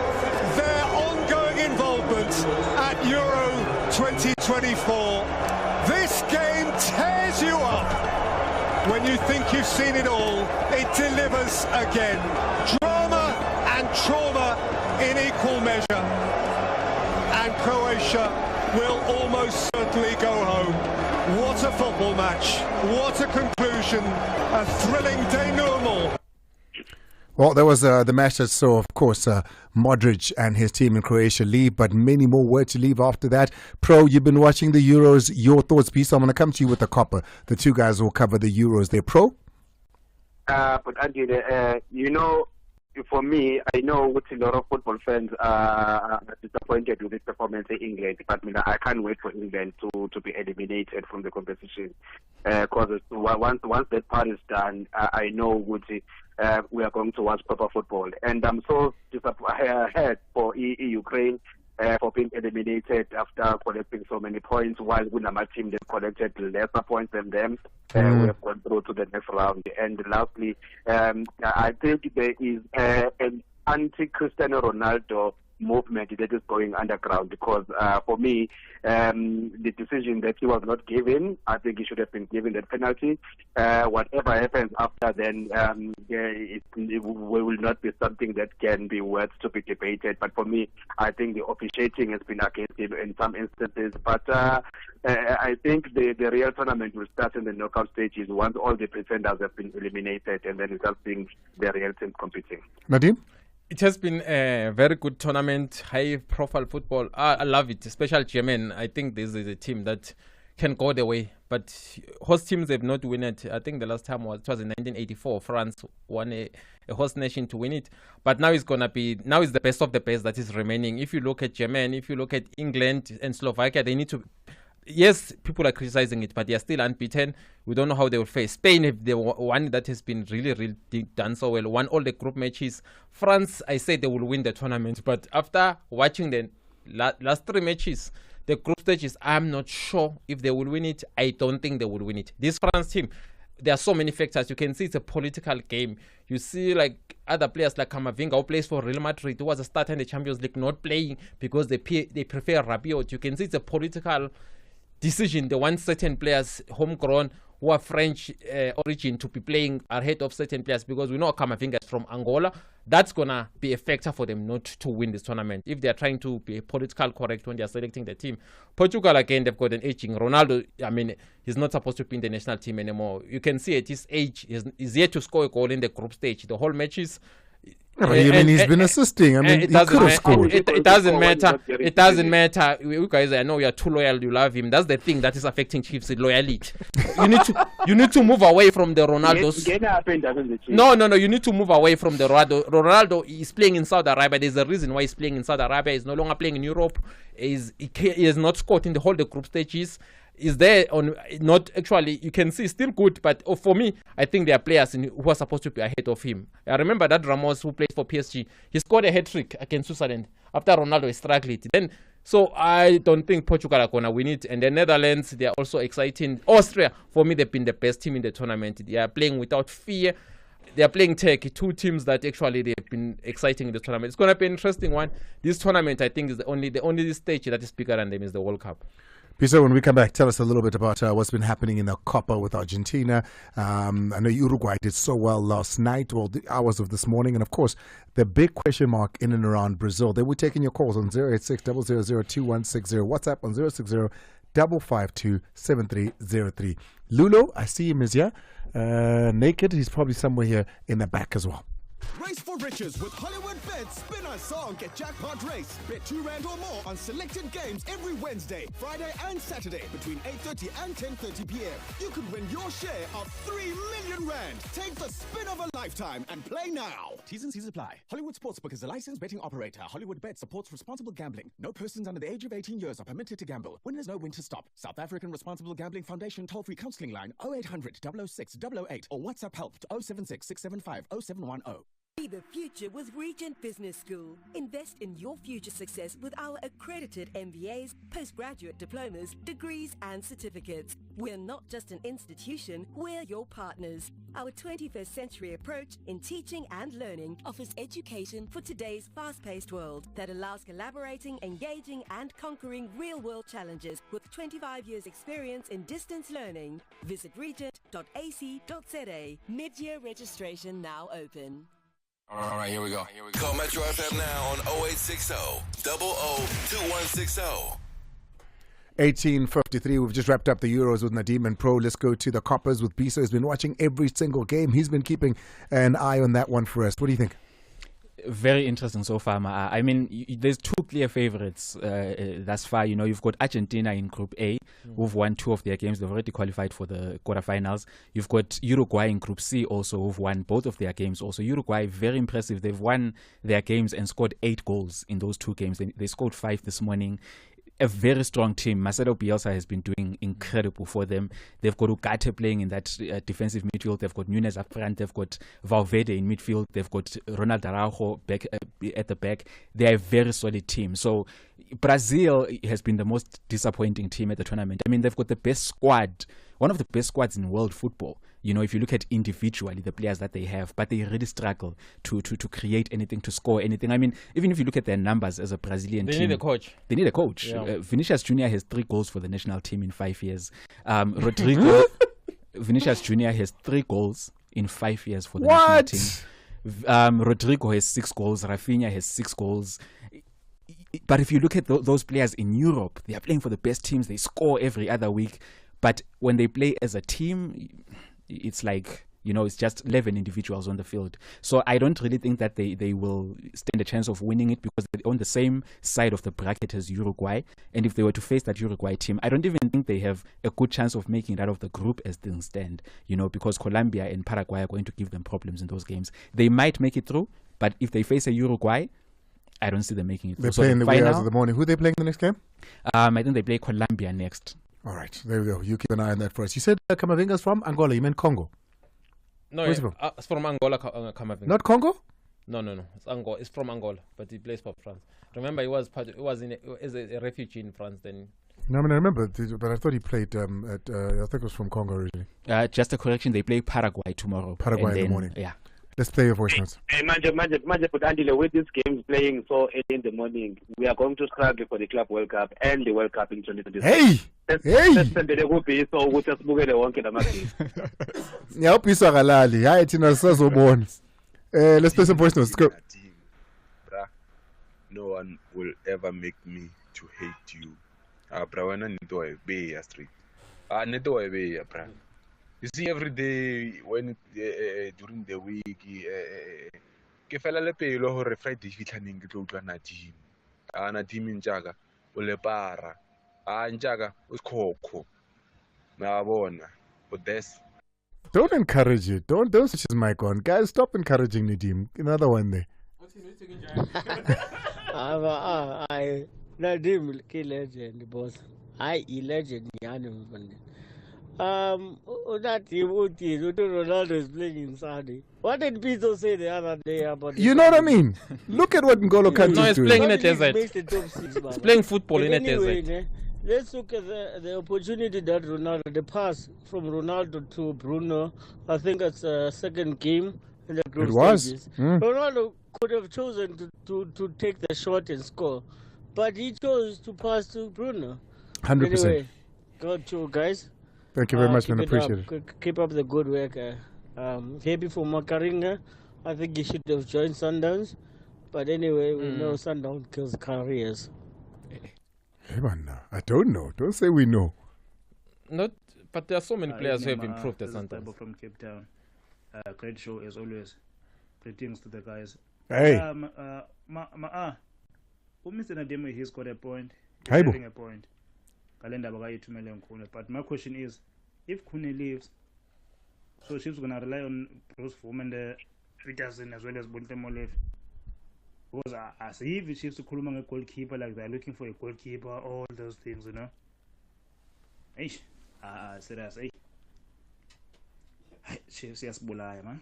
their ongoing involvement at Euro 2024. This game tears you up. When you think you've seen it all, it delivers again. Drama and trauma in equal measure. And Croatia will almost certainly go home. What a football match. What a conclusion. A thrilling denouement. Well, that was the match that saw, of course, Modric and his team in Croatia leave, but many more were to leave after that. Pro, you've been watching the Euros. Your thoughts, please. So I'm going to come to you with the Copper. The two guys will cover the Euros. They're Pro? But Andy, for me, I know what a lot of football fans are disappointed with this performance in England, but I can't wait for England to be eliminated from the competition. Because once that part is done, I know we are going to watch proper football. And I'm so disappointed for Ukraine for being eliminated after collecting so many points, while Gunama team that collected lesser points than them. We have gone through to the next round. And lastly, I think there is an anti-Cristiano Ronaldo movement that is going underground. Because for me, the decision that he was not given, I think he should have been given that penalty. Whatever happens after then, it will not be something that can be worth to be debated. But for me, I think the officiating has been against him in some instances. But I think the real tournament will start in the knockout stages once all the pretenders have been eliminated, and then it's just being the real teams competing. Nadim? It has been a very good tournament, high-profile football. I love it, especially German. I think this is a team that can go the way. But host teams have not won it. I think the last time was in 1984. France won a host nation to win it. But now it's the best of the best that is remaining. If you look at German, if you look at England and Slovakia, they need to... Yes, people are criticizing it, but they are still unbeaten. We don't know how they will face Spain. If the one that has been really done so well, won all the group matches. France, I say they will win the tournament, but after watching the last 3 matches, the group stages, I'm not sure if they will win it. I don't think they will win it. This France team, there are so many factors. You can see it's a political game. You see like other players like Camavinga, who plays for Real Madrid, who was a starter in the Champions League, not playing because they prefer Rabiot. You can see it's a political decision. They want certain players, homegrown, who are French origin, to be playing ahead of certain players, because we know Camavinga is from Angola. That's going to be a factor for them not to win this tournament if they are trying to be political correct when they are selecting the team. Portugal, again, they've got an aging Ronaldo. I mean, he's not supposed to be in the national team anymore. You can see at his age, he's yet to score a goal in the group stage. The whole matches... he's been assisting. I mean, he could have scored. It doesn't matter. It doesn't matter. You guys, I know you are too loyal. You love him. That's the thing that is affecting Chiefs' loyalty. You need to move away from the Ronaldos. No. You need to move away from the Ronaldo. Ronaldo is playing in Saudi Arabia. There's a reason why he's playing in Saudi Arabia. He's no longer playing in Europe. He has not scored in the whole group stages. Is there on not actually? You can see still good, but for me, I think there are players who are supposed to be ahead of him. I remember that Ramos, who played for PSG, he scored a hat-trick against Switzerland after Ronaldo struggled. Then, so I don't think Portugal are gonna win it. And the Netherlands, they are also exciting. Austria, for me, they've been the best team in the tournament. They are playing without fear. They are playing Turkey, 2 teams that actually they've been exciting in the tournament. It's gonna be an interesting one. This tournament, I think, is the only stage that is bigger than them is the World Cup. Pisa, when we come back, tell us a little bit about what's been happening in the Copa with Argentina. I know Uruguay did so well last night, well, the hours of this morning. And, of course, the big question mark in and around Brazil. They were taking your calls on 086-000-2160. WhatsApp on 060-552-7303. Lulo, I see him is here. Naked, he's probably somewhere here in the back as well. Race for riches with Hollywood Bets. Spin a song, get jackpot race. Bet R2 or more on selected games every Wednesday, Friday and Saturday between 8:30 and 10:30 p.m. You could win your share of 3 million rand. Take the spin of a lifetime and play now. T's and C's apply. Hollywood Sportsbook is a licensed betting operator. Hollywood Bet supports responsible gambling. No persons under the age of 18 years are permitted to gamble. Winners know when to stop. South African Responsible Gambling Foundation toll-free counseling line 0800 006 008 or WhatsApp help to 076 675 0710. Be the future with Regent Business School. Invest in your future success with our accredited MBAs, postgraduate diplomas, degrees and certificates. We're not just an institution, we're your partners. Our 21st century approach in teaching and learning offers education for today's fast-paced world that allows collaborating, engaging and conquering real-world challenges with 25 years experience in distance learning. Visit regent.ac.za. Mid-year registration now open. All right, here we go. Call Metro FM now on 0860 002160. 18:53. We've just wrapped up the Euros with Nadim and Pro. Let's go to the Coppers with Bisa. He's been watching every single game. He's been keeping an eye on that one for us. What do you think? Very interesting so far. I mean, there's 2 clear favorites thus far. You know, you've got Argentina in Group A, who've won 2 of their games. They've already qualified for the quarterfinals. You've got Uruguay in Group C also, who've won both of their games. Also, Uruguay, very impressive. They've won their games and scored 8 goals in those 2 games. They scored 5 this morning. A very strong team. Marcelo Bielsa has been doing incredible for them. They've got Ugarte playing in that defensive midfield. They've got Nunes up front. They've got Valverde in midfield. They've got Ronald Araujo back at the back. They are a very solid team. So Brazil has been the most disappointing team at the tournament. I mean, they've got the best squad, one of the best squads in world football. You know, if you look at individually the players that they have, but they really struggle to create anything, to score anything. I mean, even if you look at their numbers as a Brazilian team. They need a coach. They need a coach. Yeah. Vinicius Jr. has 3 goals for the national team in 5 years. Rodrigo, Vinicius Jr. has 3 goals in 5 years for the national team. Rodrigo has 6 goals. Rafinha has 6 goals. But if you look at those players in Europe, they are playing for the best teams. They score every other week. But when they play as a team, it's like, you know, it's just 11 individuals on the field. So I don't really think that they will stand a chance of winning it, because they're on the same side of the bracket as Uruguay. And if they were to face that Uruguay team, I don't even think they have a good chance of making it out of the group as things stand, you know, because Colombia and Paraguay are going to give them problems in those games. They might make it through, but if they face a Uruguay, I don't see them making it through. They're playing the way out of the morning. Who are they playing the next game? I think they play Colombia next. All right, there we go. You keep an eye on that for us. You said Camavinga's from Angola. You meant Congo? No, Where's he from? It's from Angola, Camavinga. Not Congo? No. It's Angola. It's from Angola, but he plays for France. Remember, he was a refugee in France then. No, I mean, I remember, but I thought he played I think it was from Congo originally. Just a correction, they play Paraguay tomorrow. Paraguay in the morning. Yeah. Let's play your voice notes. Manje, but Andile, with these games playing so early in the morning, we are going to struggle for the Club World Cup and the World Cup in 2026. Hey! Let's send the kuphi so ukuthi asibukele wonke la magame. Ngiyawuphisa kalali. Hayi thina sisazobona. Let's play some voice notes. Let's go. No one will ever make me to hate you. Bra, wena nito wa beya straight. Nito wa beya, bra. You see, every day when during the week, ke fela le pelo hore Friday fitlhaneng ke tlo utlwa na team. Na team njaga o le para. Njaga o khokho. Na bona. But this. Don't encourage it. Don't switch his mic on. Guys, stop encouraging Nadim. Another one there. Nadim ke legend boss. I legend yani. That team, Ronaldo is playing in Saudi. What did Pizzo say the other day about? You know what I mean? Look at what N'Golo Kante is doing. No, he's playing in a desert. He's playing football in a desert. Let's look at the opportunity that Ronaldo, the pass from Ronaldo to Bruno. I think it's a second game in the group stages. Ronaldo could have chosen to take the shot and score, but he chose to pass to Bruno. 100%. Anyway, got you guys. Thank you very much, man. Appreciate it. Keep up the good work. Happy for Makaringa. I think he should have joined Sundowns. But anyway, we know Sundowns kills careers. Hey, man, I don't know. Don't say we know. Not, but there are so many players who have improved at Sundowns. From Cape Town. Great show as always. Greetings to the guys. Hey. Mr. Nademo, he scored a point. He's Hey, having a point. But my question is, if Kune leaves, so she's going to rely on Bruce Fulham and Peterson as well as Bontemo left. Because I see if she's to Kulumang a goalkeeper, like they're looking for a goalkeeper, all those things, you know. Eish, serious, eh? She's just bulaya, man.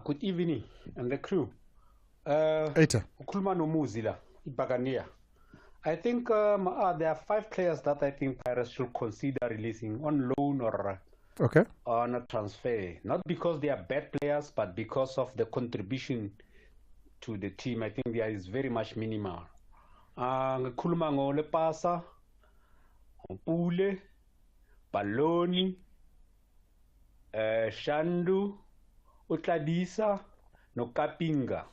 Good evening, and the crew. Eita. Ukuluma no Muzila, Ibagania. I think there are 5 players that I think Pirates should consider releasing on loan or on a transfer. Not because they are bad players, but because of the contribution to the team. I think there is very much minimal. Kulumango Lepasa, Pule, Baloni, Shandu, Utladisa, Nokapinga.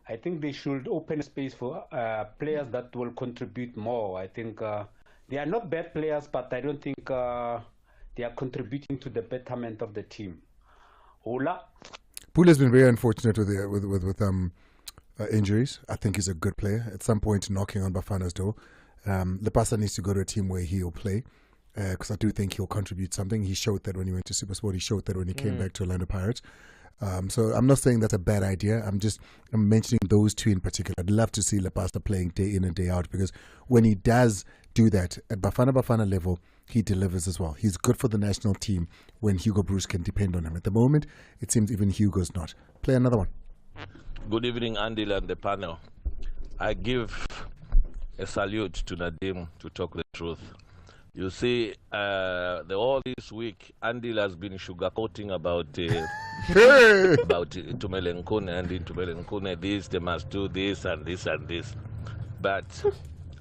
I think they should open space for players that will contribute more. I think they are not bad players, but I don't think they are contributing to the betterment of the team. Ola. Pule has been very unfortunate with injuries. I think he's a good player. At some point, knocking on Bafana's door. Lepasa needs to go to a team where he'll play, because I do think he'll contribute something. He showed that when he went to SuperSport. He showed that when he came back to Orlando Pirates. So I'm not saying that's a bad idea. I'm mentioning those 2 in particular. I'd love to see Lepasa playing day in and day out, because when he does do that at Bafana level, he delivers as well. He's good for the national team when Hugo Bruce can depend on him. At the moment, it seems even Hugo's not. Play another one. Good evening, Andy and the panel. I give a salute to Nadim to talk the truth. You see, all this week, Andil has been sugarcoating about Tumelenkune and in Tumelenkune this, they must do this and this and this. But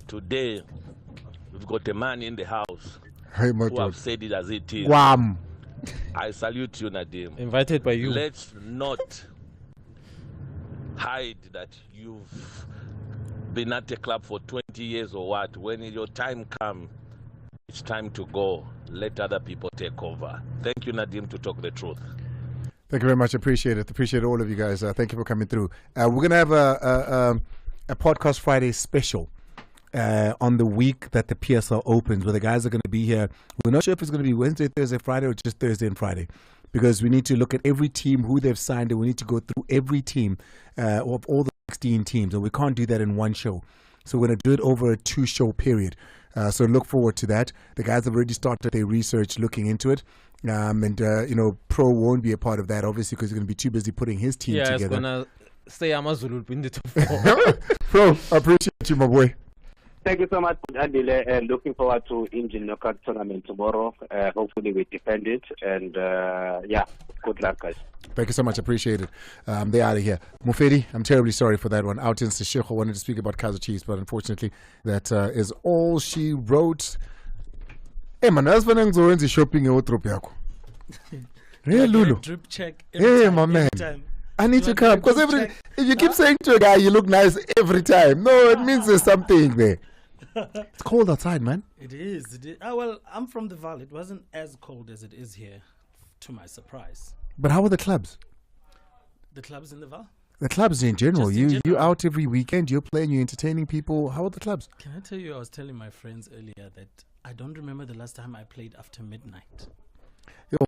today, we've got a man in the house who have said it as it is. Wham! I salute you, Nadim. Invited by you. Let's not hide that you've been at a club for 20 years or what. When your time comes, it's time to go. Let other people take over. Thank you, Nadim, to talk the truth. Thank you very much. Appreciate it. Appreciate all of you guys. Thank you for coming through. We're going to have a Podcast Friday special on the week that the PSL opens, where the guys are going to be here. We're not sure if it's going to be Wednesday, Thursday, Friday, or just Thursday and Friday, because we need to look at every team, who they've signed, and we need to go through every team of all the 16 teams, and we can't do that in one show. So we're going to do it over a 2-show period. So look forward to that. The guys have already started their research looking into it. Pro won't be a part of that, obviously, because he's going to be too busy putting his team together. Yeah, it's going to stay Amazulu in the top 4. Pro, I appreciate you, my boy. Thank you so much, Andile, and looking forward to Engine Knockout Tournament tomorrow. Hopefully we defend it, and good luck, guys. Thank you so much. Appreciate it. They're out of here. Mufedi, I'm terribly sorry for that one. Out in Seshego wanted to speak about Kaizer Chiefs, but unfortunately, that is all she wrote. Hey, man, that's when I'm going to shopping in Otropiako. Hey, Lulu. Drip check. Hey, my man. I need to come. Because if you keep saying to a guy, you look nice every time, no, it means there's something there. It's cold outside, man. It is. Well, I'm from the Valley. It wasn't as cold as it is here, to my surprise. But how are the clubs? The clubs in the Valley? The clubs in general. Just You out every weekend. You're playing. You're entertaining people. How are the clubs? Can I tell you? I was telling my friends earlier that I don't remember the last time I played after midnight. What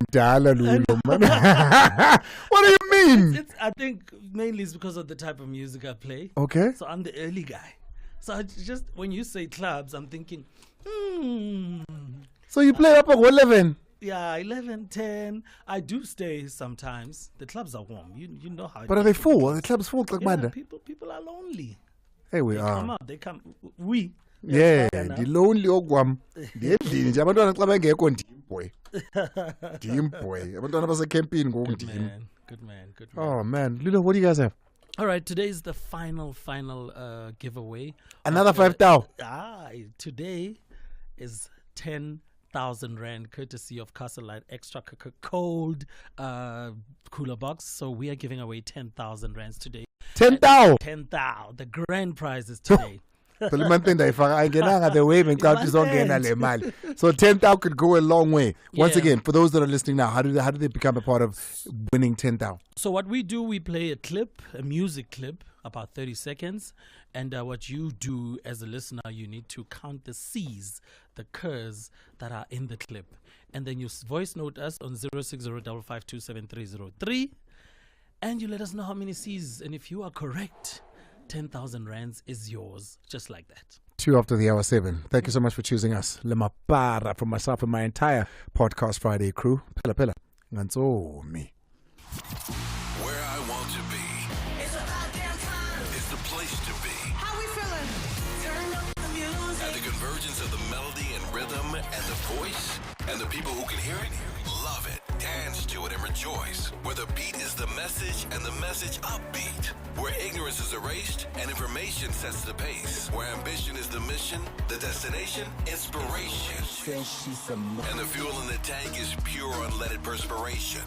do you mean? I think mainly it's because of the type of music I play. Okay. So I'm the early guy. So I just when you say clubs, I'm thinking, So you play up at 11? Yeah, 11, 10. I do stay sometimes. The clubs are warm. You know how. But are they full? Are the clubs full? Like people are lonely. Hey, we they are. Come out. They come. We. Yeah, the lonely ogwam. The endlini nje abantwana xa bengekho ndimboy. Ndimboy. Abantwana basecampini ngoku ndim. Good man. Oh man, Lilo, what do you guys have? All right, today is the final giveaway. Another 5,000. Today is 10,000 rand, courtesy of Castle Light Extra Cold cooler box. So we are giving away 10,000 rands today. 10,000. 10,000. The grand prize is today. So 10,000 could go a long way. Once again, for those that are listening now, how do they become a part of winning 10,000? So what we do, we play a music clip, about 30 seconds, and what you do as a listener, you need to count the C's, the K's that are in the clip, and then you voice note us on 06055273003, and you let us know how many C's, and if you are correct, 10,000 rands is yours, just like that. 2 after the hour 7. Thank you so much for choosing us. Lemapara from myself and my entire Podcast Friday crew. Pela. Nganzomi. Where I want to be. It's about damn time. It's the place to be. How we feeling? Turn up the music. At the convergence of the melody and rhythm and the voice and the people who can hear it, love it, dance to it, and rejoice. Where the beat is the message and the message upbeat. Where ignorance is erased and information sets the pace. Where ambition is the mission, the destination, inspiration. And the fuel in the tank is pure unleaded perspiration.